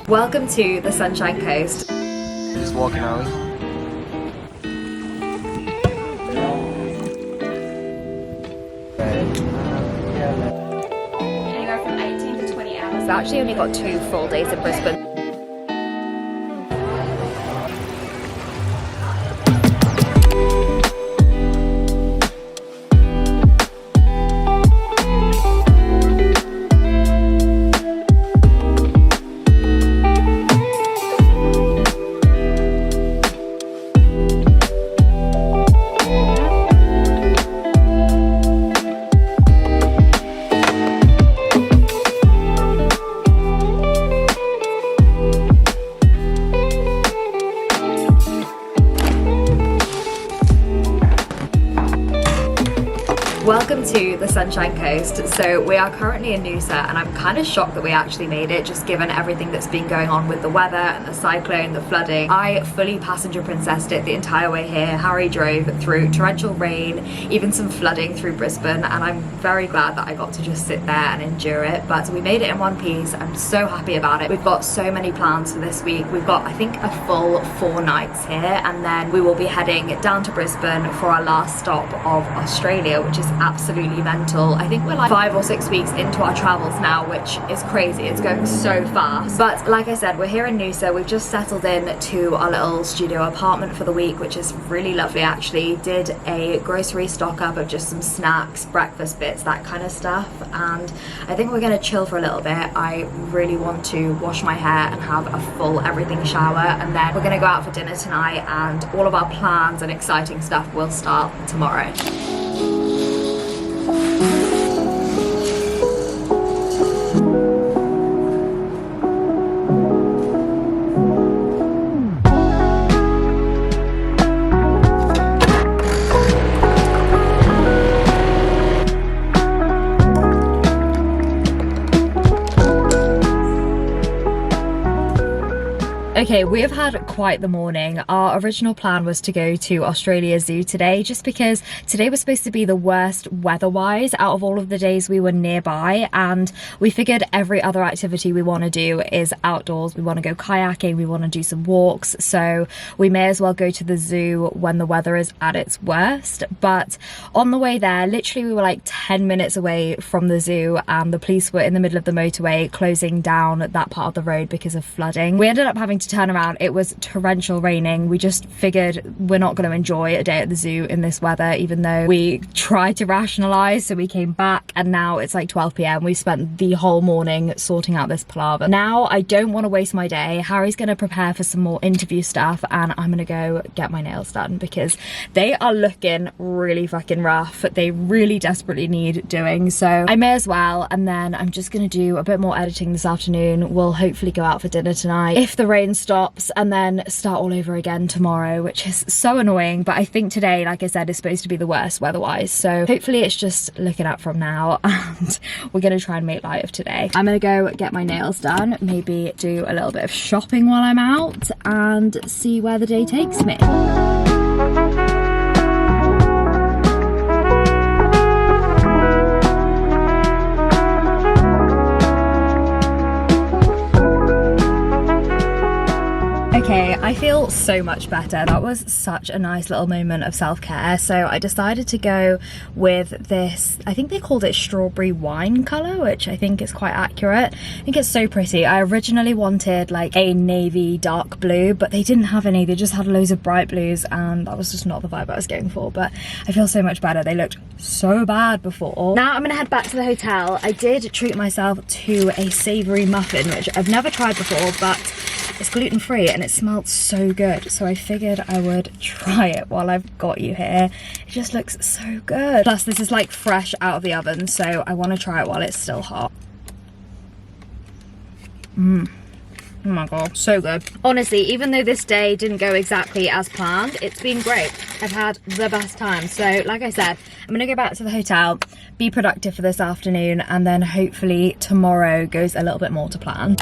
Welcome to the Sunshine Coast. Just walking out. Anywhere from 18 to 20 hours. I've actually only got 2 full days in Brisbane. Welcome to the Sunshine Coast. So we are currently in Noosa and I'm kind of shocked that we actually made it, just given everything that's been going on with the weather and the cyclone, the flooding. I fully passenger princessed it the entire way here. Harry drove through torrential rain, even some flooding through Brisbane, and I'm very glad that I got to just sit there and endure it. But we made it in one piece. I'm so happy about it. We've got so many plans for this week. We've got, I think, a full 4 nights here, and then we will be heading down to Brisbane for our last stop of Australia, which is absolutely mental. I think we're like 5 or 6 weeks into our travels now, which is crazy. It's going so fast. But like I said, we're here in Noosa. We've just settled in to our little studio apartment for the week, which is really lovely actually. Did a grocery stock up of just some snacks, breakfast bits, that kind of stuff, and I think we're gonna chill for a little bit. I really want to wash my hair and have a full everything shower, and then we're gonna go out for dinner tonight, and all of our plans and exciting stuff will start tomorrow. Okay, we have had quite the morning. Our original plan was to go to Australia Zoo today, just because today was supposed to be the worst weather-wise out of all of the days we were nearby, and we figured every other activity we want to do is outdoors. We want to go kayaking, we want to do some walks, so we may as well go to the zoo when the weather is at its worst. But on the way there, literally we were like 10 minutes away from the zoo, and the police were in the middle of the motorway closing down that part of the road because of flooding. We ended up having to turn around. It was torrential raining. We just figured we're not going to enjoy a day at the zoo in this weather, even though we tried to rationalize. So we came back, and now it's like 12 p.m. we spent the whole morning sorting out this palaver. Now I don't want to waste my day. Harry's going to prepare for some more interview stuff, and I'm going to go get my nails done because they are looking really fucking rough. They really desperately need doing, so I may as well. And then I'm just going to do a bit more editing this afternoon. We'll hopefully go out for dinner tonight if the rain stops, and then start all over again tomorrow, which is so annoying. But I think today, like I said, is supposed to be the worst weather-wise, so hopefully it's just looking up from now, and we're gonna try and make light of today. I'm gonna go get my nails done, maybe do a little bit of shopping while I'm out, and see where the day takes me. Okay, I feel so much better. That was such a nice little moment of self-care. So I decided to go with this, I think they called it strawberry wine colour, which I think is quite accurate. I think it's so pretty. I originally wanted like a navy dark blue, but they didn't have any. They just had loads of bright blues, and that was just not the vibe I was going for. But I feel so much better. They looked so bad before. Now I'm gonna head back to the hotel. I did treat myself to a savoury muffin, which I've never tried before, but it's gluten-free and it smelled so good, so I figured I would try it while I've got you here. It just looks so good. Plus this is like fresh out of the oven, so I want to try it while it's still hot. Oh my god, so good. Honestly, even though this day didn't go exactly as planned, it's been great. I've had the best time. So like I said, I'm gonna go back to the hotel, be productive for this afternoon, and then hopefully tomorrow goes a little bit more to plan.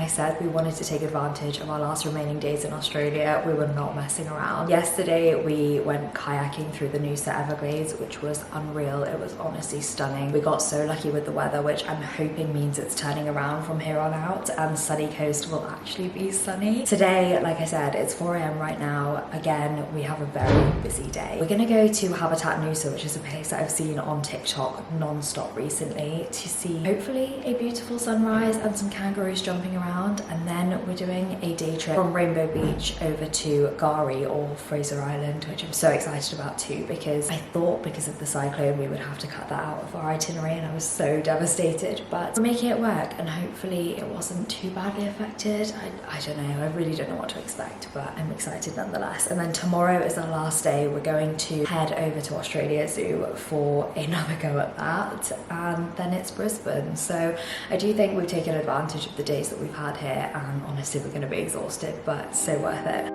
I said we wanted to take advantage of our last remaining days in Australia, we were not messing around. Yesterday we went kayaking through the Noosa Everglades, which was unreal. It was honestly stunning. We got so lucky with the weather, which I'm hoping means it's turning around from here on out and Sunny Coast will actually be sunny. Today, like I said, it's 4 AM right now. Again, we have a very busy day. We're gonna go to Habitat Noosa, which is a place that I've seen on TikTok non-stop recently, to see hopefully a beautiful sunrise and some kangaroos jumping around. And then we're doing a day trip from Rainbow Beach over to Gari or Fraser Island, which I'm so excited about too, because I thought because of the cyclone we would have to cut that out of our itinerary and I was so devastated, but we're making it work and hopefully it wasn't too badly affected. I don't know, I really don't know what to expect, but I'm excited nonetheless. And then tomorrow is our last day. We're going to head over to Australia Zoo for another go at that, and then it's Brisbane. So I do think we've taken advantage of the days that we've had here, and honestly we're going to be exhausted, but so worth it.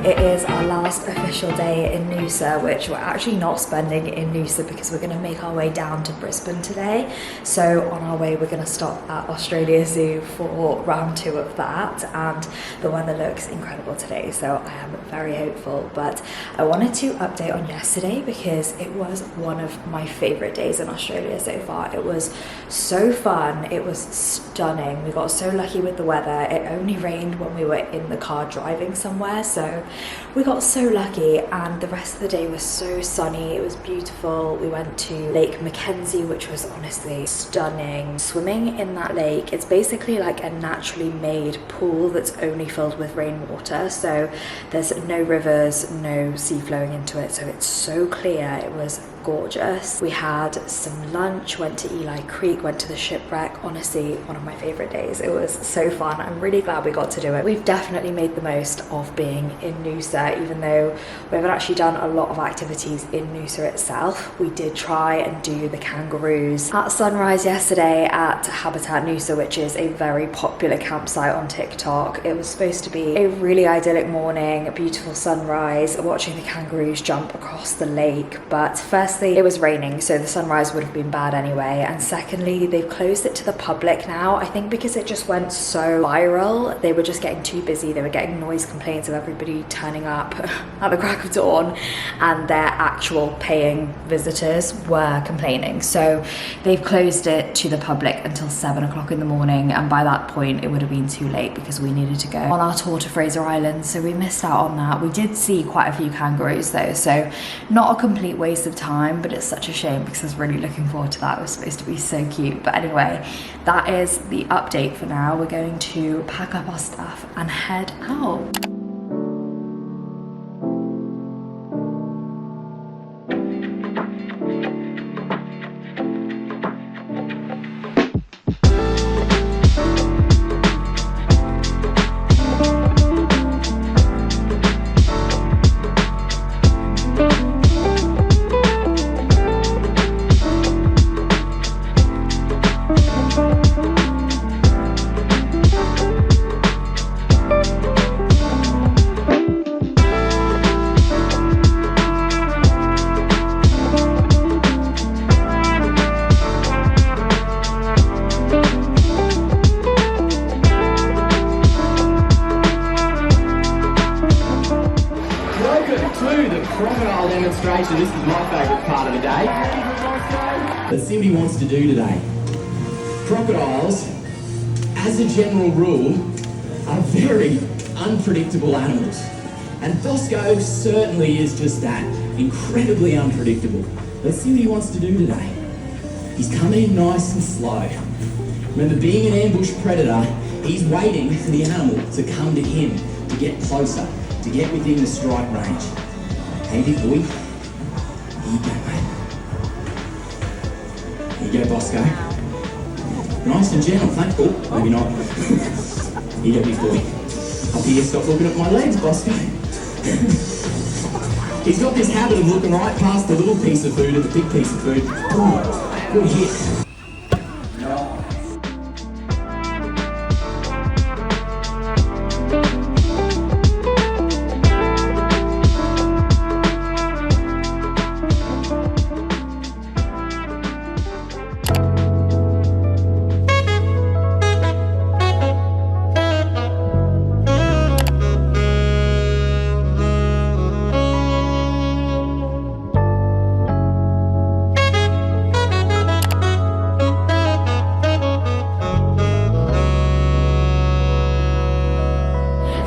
It is our last official day in Noosa, which we're actually not spending in Noosa because we're going to make our way down to Brisbane today. So on our way we're going to stop at Australia Zoo for round 2 of that, and the weather looks incredible today, so I am very hopeful. But I wanted to update on yesterday because it was one of my favourite days in Australia so far. It was so fun, it was stunning. We got so lucky with the weather. It only rained when we were in the car driving somewhere, so we got so lucky, and the rest of the day was so sunny. It was beautiful. We went to Lake Mackenzie, which was honestly stunning. Swimming in that lake, it's basically like a naturally made pool that's only filled with rainwater, so there's no rivers, no sea flowing into it, so it's so clear. It was gorgeous. We had some lunch, went to Eli Creek, went to the shipwreck. Honestly, one of my favorite days. It was so fun. I'm really glad we got to do it. We've definitely made the most of being in Noosa, even though we haven't actually done a lot of activities in Noosa itself. We did try and do the kangaroos at sunrise yesterday at Habitat Noosa, which is a very popular campsite on TikTok. It was supposed to be a really idyllic morning, a beautiful sunrise, watching the kangaroos jump across the lake, but firstly it was raining, so the sunrise would have been bad anyway, and secondly they've closed it to the public now. I think because it just went so viral, they were just getting too busy. They were getting noise complaints of everybody turning up at the crack of dawn, and their actual paying visitors were complaining, so they've closed it to the public until 7 o'clock in the morning, and by that point it would have been too late because we needed to go on our tour to Fraser Island, so we missed out on that. We did see quite a few kangaroos though, so not a complete waste of time, but it's such a shame because I was really looking forward to that. It was supposed to be so cute. But anyway, that is the update for now. We're going to pack up our stuff and head out. location. This is my favourite part of the day. Let's see what he wants to do today. Crocodiles, as a general rule, are very unpredictable animals. And Bosco certainly is just that, incredibly unpredictable. Let's see what he wants to do today. He's coming in nice and slow. Remember, being an ambush predator, he's waiting for the animal to come to him, to get closer, to get within the strike range. Hey, big boy. Here you go, mate. Here you go, Bosco. Nice and gentle, thanks. Oh, maybe not. Here you go, big boy. Up here, stop looking at my legs, Bosco. He's got this habit of looking right past the little piece of food and the big piece of food. Ooh, good hit.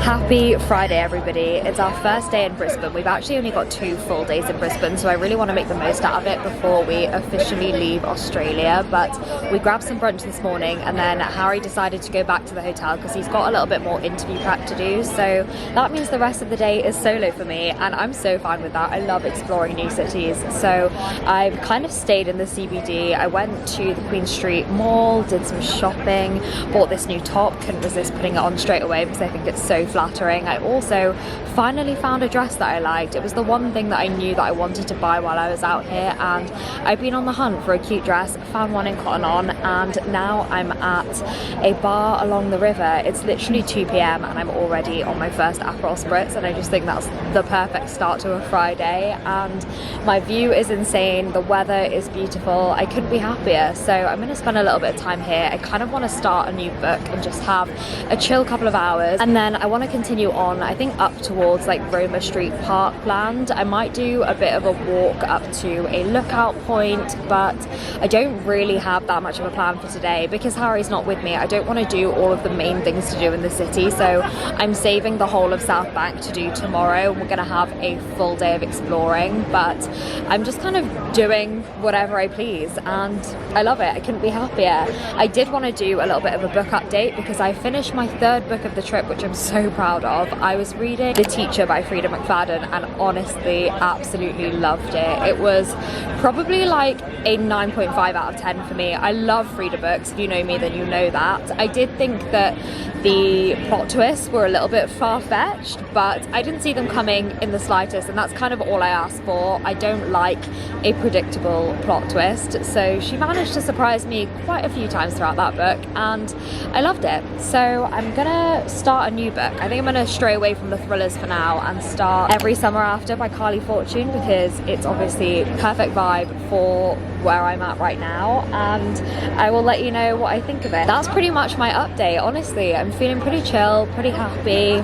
Happy Friday, everybody. It's our first day in Brisbane. We've actually only got 2 full days in Brisbane, so I really want to make the most out of it before we officially leave Australia. But we grabbed some brunch this morning, and then Harry decided to go back to the hotel because he's got a little bit more interview prep to do. So that means the rest of the day is solo for me, and I'm so fine with that. I love exploring new cities. So I've kind of stayed in the CBD. I went to the Queen Street Mall, did some shopping, bought this new top, couldn't resist putting it on straight away because I think it's so flattering. I also finally found a dress that I liked. It was the one thing that I knew that I wanted to buy while I was out here, and I've been on the hunt for a cute dress, found one in Cotton On, and now I'm at a bar along the river. It's literally 2 p.m. and I'm already on my first Aperol Spritz, and I just think that's the perfect start to a Friday. And my view is insane, the weather is beautiful, I couldn't be happier. So I'm going to spend a little bit of time here. I kind of want to start a new book and just have a chill couple of hours, and then I want to continue on, I think, up towards like Roma Street Parkland. I might do a bit of a walk up to a lookout point, but I don't really have that much of a plan for today because Harry's not with me. I don't want to do all of the main things to do in the city, so I'm saving the whole of South Bank to do tomorrow. We're going to have a full day of exploring, but I'm just kind of doing whatever I please, and I love it. I couldn't be happier. I did want to do a little bit of a book update because I finished my 3rd book of the trip, which I'm so proud of. I was reading The Teacher by Frida McFadden and honestly absolutely loved it. It was probably like a 9.5 out of 10 for me. I love Frida books. If you know me, then you know that. I did think that the plot twists were a little bit far-fetched, but I didn't see them coming in the slightest, and that's kind of all I asked for. I don't like a predictable plot twist, so she managed to surprise me quite a few times throughout that book, and I loved it. So I'm gonna start a new book. I think I'm gonna stray away from the thrillers for now and start Every Summer After by Carly Fortune because it's obviously perfect vibe for where I'm at right now, and I will let you know what I think of it. That's pretty much my update. Honestly, I'm feeling pretty chill, pretty happy,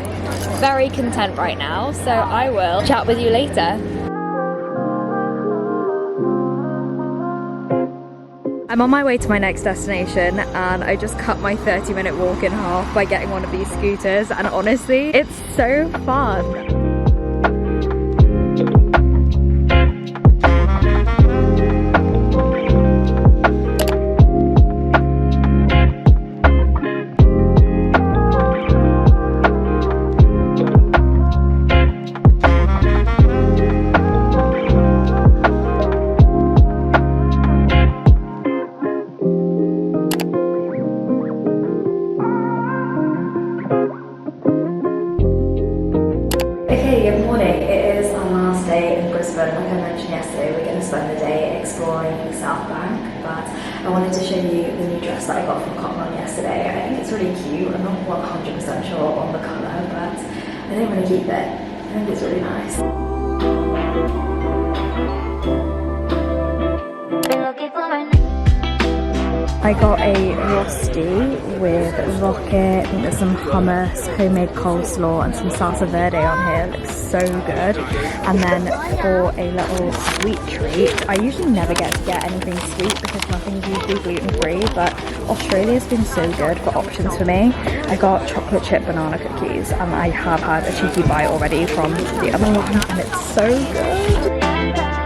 very content right now, so I will chat with you later. I'm on my way to my next destination, and I just cut my 30-minute walk in half by getting one of these scooters, and honestly, it's so fun. Like I mentioned yesterday, we're going to spend the day exploring South Bank, but I wanted to show you the new dress that I got from Cotton On yesterday. I think it's really cute. I'm not 100% sure on the colour, but I think I'm going to keep it. I think it's really nice. I got a rosti with rocket, I think there's some hummus, homemade coleslaw and some salsa verde on here. It looks so good. And then for a little sweet treat, I usually never get to get anything sweet because nothing's usually gluten-free, but Australia's been so good for options for me. I got chocolate chip banana cookies and I have had a cheeky bite already from the other one and it's so good.